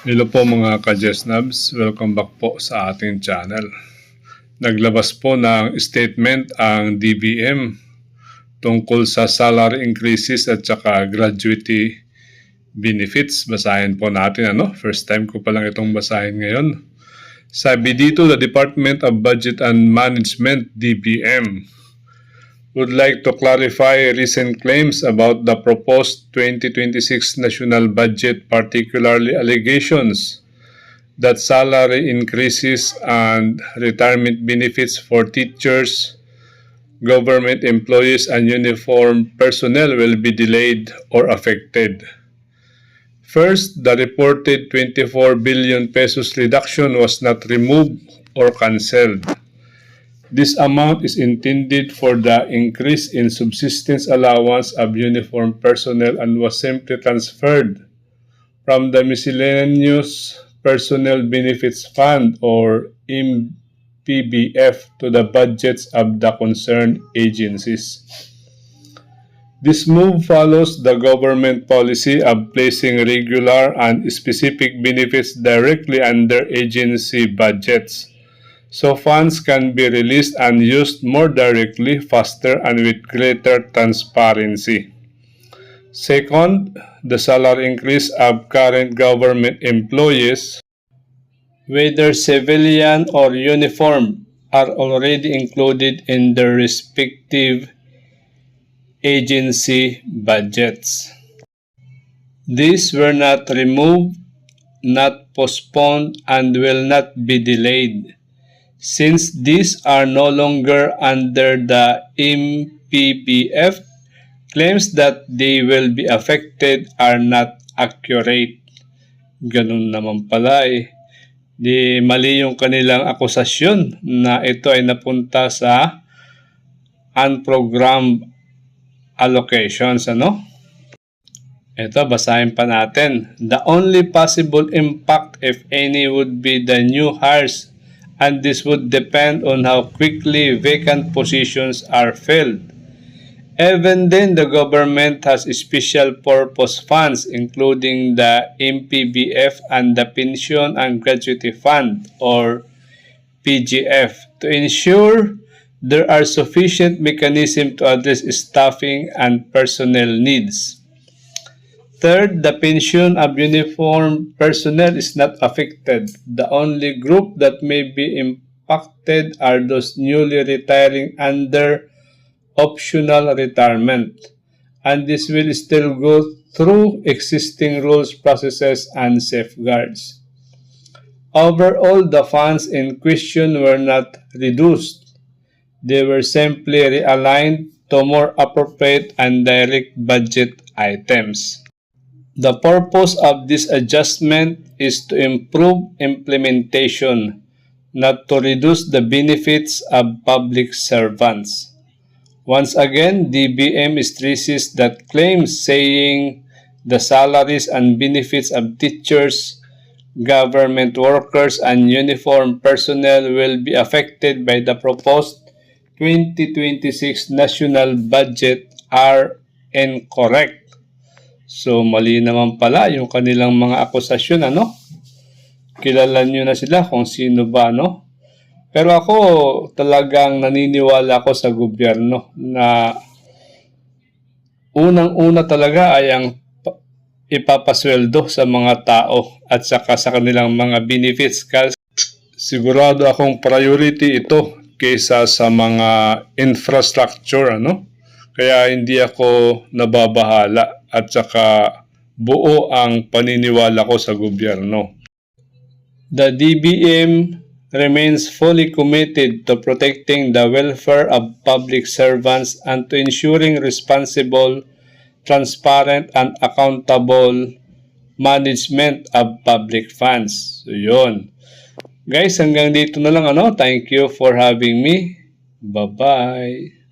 Hello po mga ka-Jesnabs, welcome back po sa ating channel. Naglabas po ng statement ang DBM tungkol sa salary increases at saka gratuity benefits. Basahin po natin first time ko pa lang itong basahin ngayon. Sabi dito, the Department of Budget and Management, DBM, would like to clarify recent claims about the proposed 2026 national budget, particularly allegations that salary increases and retirement benefits for teachers, government employees, and uniformed personnel will be delayed or affected. First, the reported 24 billion pesos reduction was not removed or cancelled. This amount is intended for the increase in subsistence allowance of uniformed personnel and was simply transferred from the Miscellaneous Personnel Benefits Fund or MPBF to the budgets of the concerned agencies. This move follows the government policy of placing regular and specific benefits directly under agency budgets, so funds can be released and used more directly, faster, and with greater transparency. Second, the salary increase of current government employees, whether civilian or uniform, are already included in their respective agency budgets. These were not removed, not postponed, and will not be delayed, since these are no longer under the MPBF. Claims that they will be affected are not accurate. Ganun naman pala Di mali yung kanilang akusasyon na ito ay napunta sa unprogrammed allocations. Ito, basahin pa natin. The only possible impact, if any, would be the new hires, and this would depend on how quickly vacant positions are filled. Even then, the government has special purpose funds, including the MPBF and the Pension and Gratuity Fund, or PGF, to ensure there are sufficient mechanisms to address staffing and personnel needs. Third, the pension of uniformed personnel is not affected. The only group that may be impacted are those newly retiring under optional retirement, and this will still go through existing rules, processes, and safeguards. Overall, the funds in question were not reduced. They were simply realigned to more appropriate and direct budget items. The purpose of this adjustment is to improve implementation, not to reduce the benefits of public servants. Once again, DBM stresses that claims saying the salaries and benefits of teachers, government workers, and uniformed personnel will be affected by the proposed 2026 national budget are incorrect. So, mali naman pala yung kanilang mga akusasyon, Kilala nyo na sila kung sino ba, Pero ako, talagang naniniwala ako sa gobyerno na unang-una talaga ay ang ipapasweldo sa mga tao at saka sa kanilang mga benefits. Kasi sigurado akong priority ito kaysa sa mga infrastructure, Kaya hindi ako nababahala at saka buo ang paniniwala ko sa gobyerno. The DBM remains fully committed to protecting the welfare of public servants and to ensuring responsible, transparent, and accountable management of public funds. So, yun. Guys, hanggang dito na lang, Thank you for having me. Bye-bye.